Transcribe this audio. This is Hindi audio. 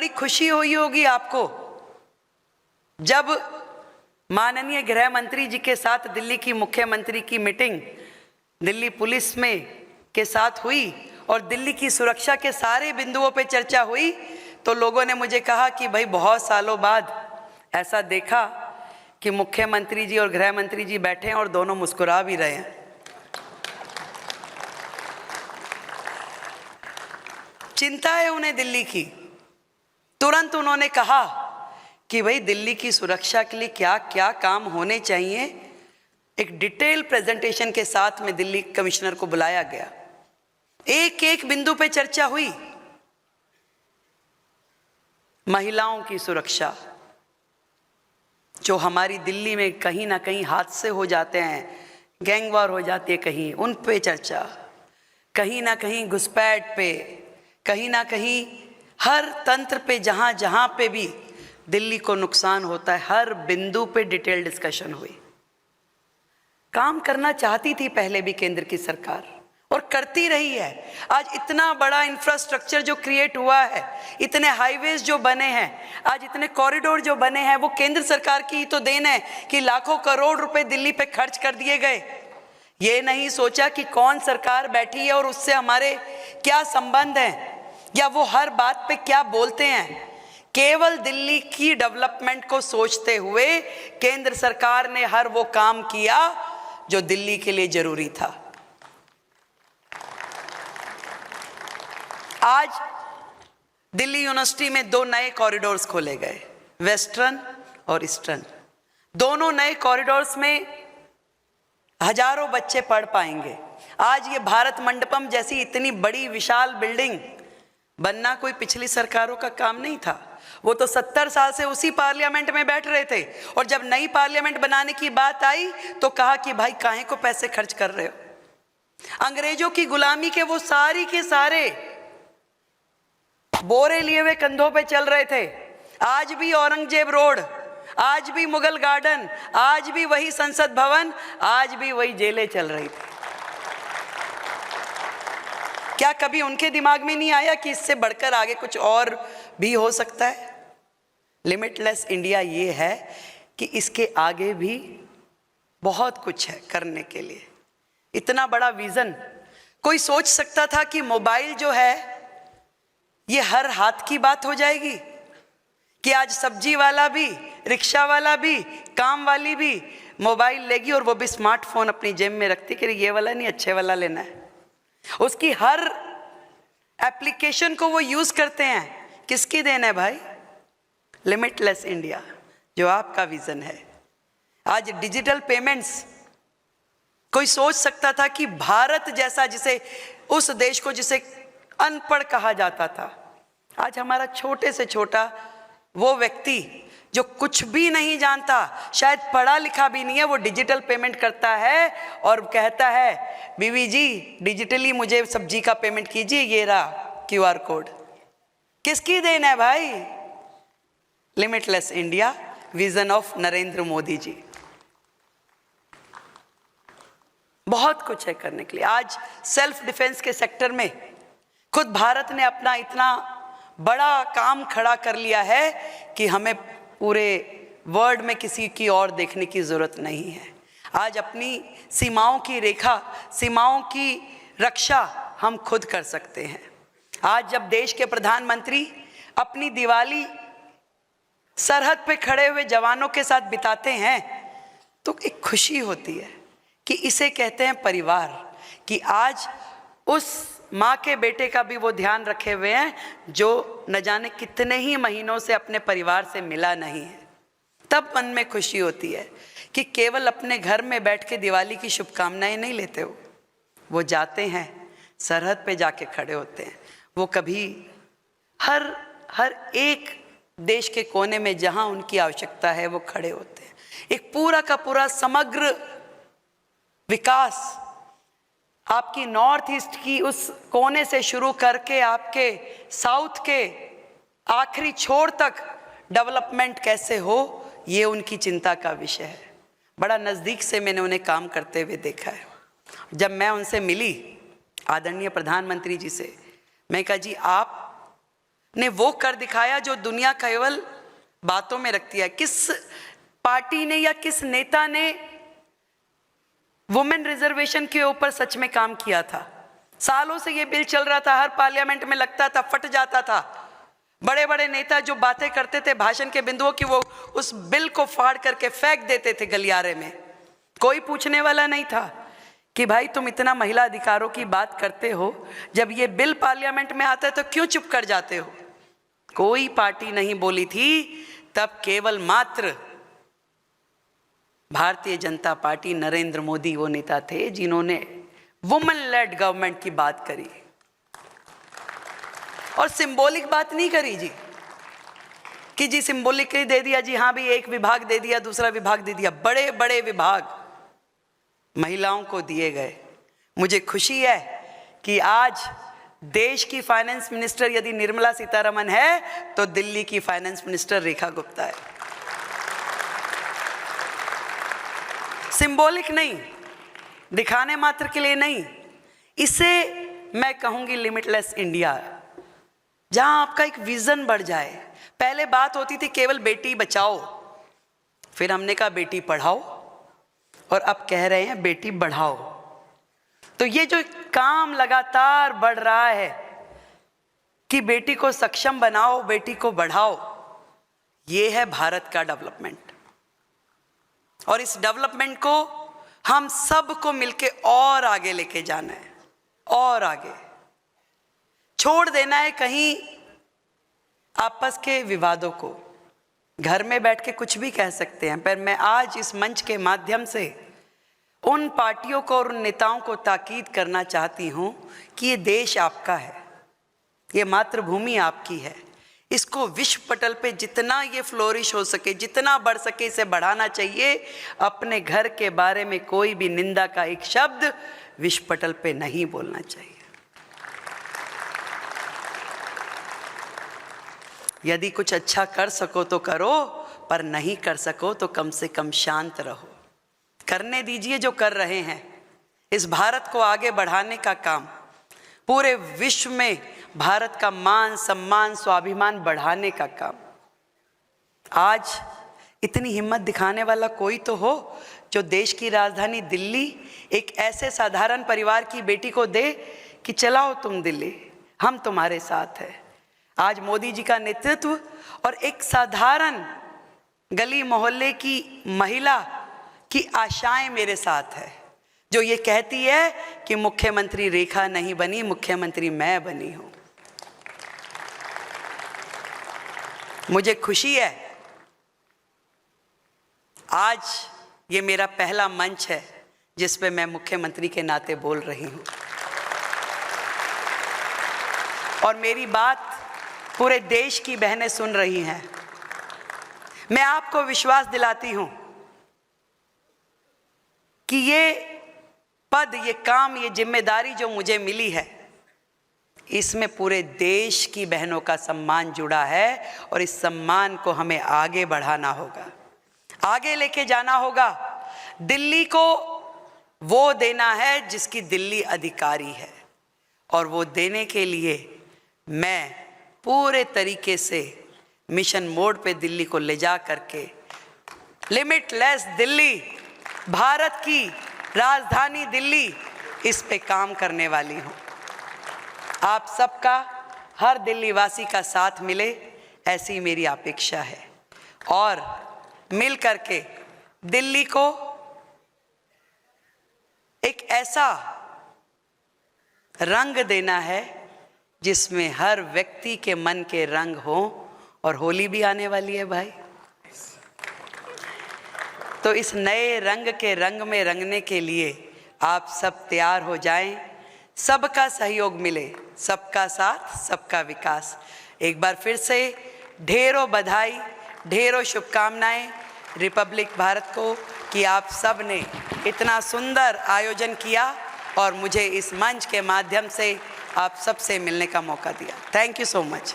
बड़ी खुशी हुई होगी आपको जब माननीय गृह मंत्री जी के साथ दिल्ली की मुख्यमंत्री की मीटिंग दिल्ली पुलिस में के साथ हुई और दिल्ली की सुरक्षा के सारे बिंदुओं पे चर्चा हुई, तो लोगों ने मुझे कहा कि भाई बहुत सालों बाद ऐसा देखा कि मुख्यमंत्री जी और गृह मंत्री जी बैठे हैं और दोनों मुस्कुरा भी रहे हैं। चिंता है उन्हें दिल्ली की। तुरंत उन्होंने कहा कि भाई दिल्ली की सुरक्षा के लिए क्या क्या काम होने चाहिए। एक डिटेल प्रेजेंटेशन के साथ में दिल्ली कमिश्नर को बुलाया गया, एक एक बिंदु पे चर्चा हुई। महिलाओं की सुरक्षा, जो हमारी दिल्ली में कहीं ना कहीं हादसे हो जाते हैं, गैंगवार हो जाती है कहीं, उन पे चर्चा, कहीं ना कहीं घुसपैठ पे, कहीं ना कहीं हर तंत्र पे जहाँ जहाँ पे भी दिल्ली को नुकसान होता है, हर बिंदु पे डिटेल डिस्कशन हुई। काम करना चाहती थी पहले भी केंद्र की सरकार और करती रही है। आज इतना बड़ा इंफ्रास्ट्रक्चर जो क्रिएट हुआ है, इतने हाईवेज जो बने हैं, आज इतने कॉरिडोर जो बने हैं, वो केंद्र सरकार की ही तो देन है कि लाखों करोड़ रुपए दिल्ली पे खर्च कर दिए गए। ये नहीं सोचा कि कौन सरकार बैठी है और उससे हमारे क्या संबंध है या वो हर बात पे क्या बोलते हैं। केवल दिल्ली की डेवलपमेंट को सोचते हुए केंद्र सरकार ने हर वो काम किया जो दिल्ली के लिए जरूरी था। आज दिल्ली यूनिवर्सिटी में 2 नए कॉरिडोर्स खोले गए, वेस्टर्न और ईस्टर्न। दोनों नए कॉरिडोर्स में हजारों बच्चे पढ़ पाएंगे। आज ये भारत मंडपम जैसी इतनी बड़ी विशाल बिल्डिंग बनना कोई पिछली सरकारों का काम नहीं था। वो तो 70 साल से उसी पार्लियामेंट में बैठ रहे थे और जब नई पार्लियामेंट बनाने की बात आई तो कहा कि भाई काहे को पैसे खर्च कर रहे हो। अंग्रेजों की गुलामी के वो सारी के सारे बोरे लिए हुए कंधों पे चल रहे थे। आज भी औरंगजेब रोड, आज भी मुगल गार्डन, आज भी वही संसद भवन, आज भी वही जेलें चल रही थी। क्या कभी उनके दिमाग में नहीं आया कि इससे बढ़कर आगे कुछ और भी हो सकता है? लिमिटलेस इंडिया ये है कि इसके आगे भी बहुत कुछ है करने के लिए। इतना बड़ा विजन कोई सोच सकता था कि मोबाइल जो है ये हर हाथ की बात हो जाएगी, कि आज सब्जी वाला भी, रिक्शा वाला भी, काम वाली भी मोबाइल लेगी और वो भी स्मार्टफोन अपनी जेब में रखती कि ये वाला नहीं, अच्छे वाला लेना है। उसकी हर एप्लीकेशन को वो यूज करते हैं। किसकी देन है भाई? लिमिटलेस इंडिया जो आपका विजन है। आज डिजिटल पेमेंट्स, कोई सोच सकता था कि भारत जैसा, जिसे उस देश को जिसे अनपढ़ कहा जाता था, आज हमारा छोटे से छोटा वो व्यक्ति जो कुछ भी नहीं जानता, शायद पढ़ा लिखा भी नहीं है, वो डिजिटल पेमेंट करता है और कहता है बीवी जी डिजिटली मुझे सब्जी का पेमेंट कीजिए, ये रहा QR कोड। किसकी देन है भाई? Limitless India, vision of Narendra Modi ji. बहुत कुछ है करने के लिए। आज सेल्फ डिफेंस के सेक्टर में खुद भारत ने अपना इतना बड़ा काम खड़ा कर लिया है कि हमें पूरे वर्ल्ड में किसी की और देखने की जरूरत नहीं है। आज अपनी सीमाओं की रेखा, सीमाओं की रक्षा हम खुद कर सकते हैं। आज जब देश के प्रधानमंत्री अपनी दिवाली सरहद पे खड़े हुए जवानों के साथ बिताते हैं तो एक खुशी होती है कि इसे कहते हैं परिवार, कि आज उस माँ के बेटे का भी वो ध्यान रखे हुए हैं जो न जाने कितने ही महीनों से अपने परिवार से मिला नहीं है। तब मन में खुशी होती है कि केवल अपने घर में बैठ के दिवाली की शुभकामनाएं नहीं लेते हो, वो जाते हैं सरहद पे जाके खड़े होते हैं। वो कभी हर एक देश के कोने में जहां उनकी आवश्यकता है वो खड़े होते हैं। एक पूरा का पूरा समग्र विकास आपकी नॉर्थ ईस्ट की उस कोने से शुरू करके आपके साउथ के आखिरी छोर तक डेवलपमेंट कैसे हो, ये उनकी चिंता का विषय है। बड़ा नज़दीक से मैंने उन्हें काम करते हुए देखा है। जब मैं उनसे मिली आदरणीय प्रधानमंत्री जी से, मैं कहा जी आप ने वो कर दिखाया जो दुनिया केवल बातों में रखती है। किस पार्टी ने या किस नेता ने वुमेन रिजर्वेशन के ऊपर सच में काम किया था? सालों से ये बिल चल रहा था, हर पार्लियामेंट में लगता था, फट जाता था। बड़े बड़े नेता जो बातें करते थे भाषण के बिंदुओं की, वो उस बिल को फाड़ करके फेंक देते थे गलियारे में। कोई पूछने वाला नहीं था कि भाई तुम इतना महिला अधिकारों की बात करते हो, जब ये बिल पार्लियामेंट में आता है तो क्यों चुप कर जाते हो? कोई पार्टी नहीं बोली थी। तब केवल मात्र भारतीय जनता पार्टी, नरेंद्र मोदी वो नेता थे जिन्होंने वुमेन लेड गवर्नमेंट की बात करी, और सिंबॉलिक बात नहीं करी जी कि जी सिंबॉलिकली दे दिया जी, हाँ भी एक विभाग दे दिया, दूसरा विभाग दे दिया। बड़े बड़े विभाग महिलाओं को दिए गए। मुझे खुशी है कि आज देश की फाइनेंस मिनिस्टर यदि निर्मला सीतारमण है तो दिल्ली की फाइनेंस मिनिस्टर रेखा गुप्ता है। सिंबॉलिक नहीं, दिखाने मात्र के लिए नहीं, इसे मैं कहूंगी लिमिटलेस इंडिया, जहां आपका एक विजन बढ़ जाए। पहले बात होती थी केवल बेटी बचाओ, फिर हमने कहा बेटी पढ़ाओ, और अब कह रहे हैं बेटी बढ़ाओ। तो ये जो काम लगातार बढ़ रहा है कि बेटी को सक्षम बनाओ, बेटी को बढ़ाओ, ये है भारत का डेवलपमेंट। और इस डेवलपमेंट को हम सबको मिलके और आगे लेके जाना है, और आगे छोड़ देना है कहीं आपस के विवादों को। घर में बैठ के कुछ भी कह सकते हैं, पर मैं आज इस मंच के माध्यम से उन पार्टियों को और उन नेताओं को ताकीद करना चाहती हूं कि ये देश आपका है, ये मातृभूमि आपकी है। इसको विश्व पटल पे जितना ये फ्लोरिश हो सके, जितना बढ़ सके, इसे बढ़ाना चाहिए। अपने घर के बारे में कोई भी निंदा का एक शब्द विश्व पटल पे नहीं बोलना चाहिए। यदि कुछ अच्छा कर सको तो करो, पर नहीं कर सको तो कम से कम शांत रहो। करने दीजिए जो कर रहे हैं। इस भारत को आगे बढ़ाने का काम, पूरे विश्व में भारत का मान सम्मान स्वाभिमान बढ़ाने का काम। आज इतनी हिम्मत दिखाने वाला कोई तो हो जो देश की राजधानी दिल्ली एक ऐसे साधारण परिवार की बेटी को दे कि चलाओ तुम दिल्ली, हम तुम्हारे साथ हैं। आज मोदी जी का नेतृत्व और एक साधारण गली मोहल्ले की महिला की आशाएं मेरे साथ है, जो ये कहती है कि मुख्यमंत्री रेखा नहीं बनी, मुख्यमंत्री मैं बनी हूं। मुझे खुशी है आज ये मेरा पहला मंच है जिस पे मैं मुख्यमंत्री के नाते बोल रही हूं, और मेरी बात पूरे देश की बहनें सुन रही हैं। मैं आपको विश्वास दिलाती हूं कि ये पद, ये काम, ये जिम्मेदारी जो मुझे मिली है, इसमें पूरे देश की बहनों का सम्मान जुड़ा है, और इस सम्मान को हमें आगे बढ़ाना होगा, आगे लेके जाना होगा। दिल्ली को वो देना है जिसकी दिल्ली अधिकारी है, और वो देने के लिए मैं पूरे तरीके से मिशन मोड पे दिल्ली को ले जा करके लिमिटलेस दिल्ली, भारत की राजधानी दिल्ली, इस पे काम करने वाली हूँ। आप सबका, हर दिल्ली वासी का साथ मिले, ऐसी मेरी अपेक्षा है, और मिल करके दिल्ली को एक ऐसा रंग देना है जिसमें हर व्यक्ति के मन के रंग हो। और होली भी आने वाली है भाई, तो इस नए रंग के रंग में रंगने के लिए आप सब तैयार हो जाएं। सबका सहयोग मिले, सबका साथ, सबका विकास। एक बार फिर से ढेरों बधाई, ढेरों शुभकामनाएं रिपब्लिक भारत को कि आप सब ने इतना सुंदर आयोजन किया और मुझे इस मंच के माध्यम से आप सबसे मिलने का मौका दिया। Thank you so much.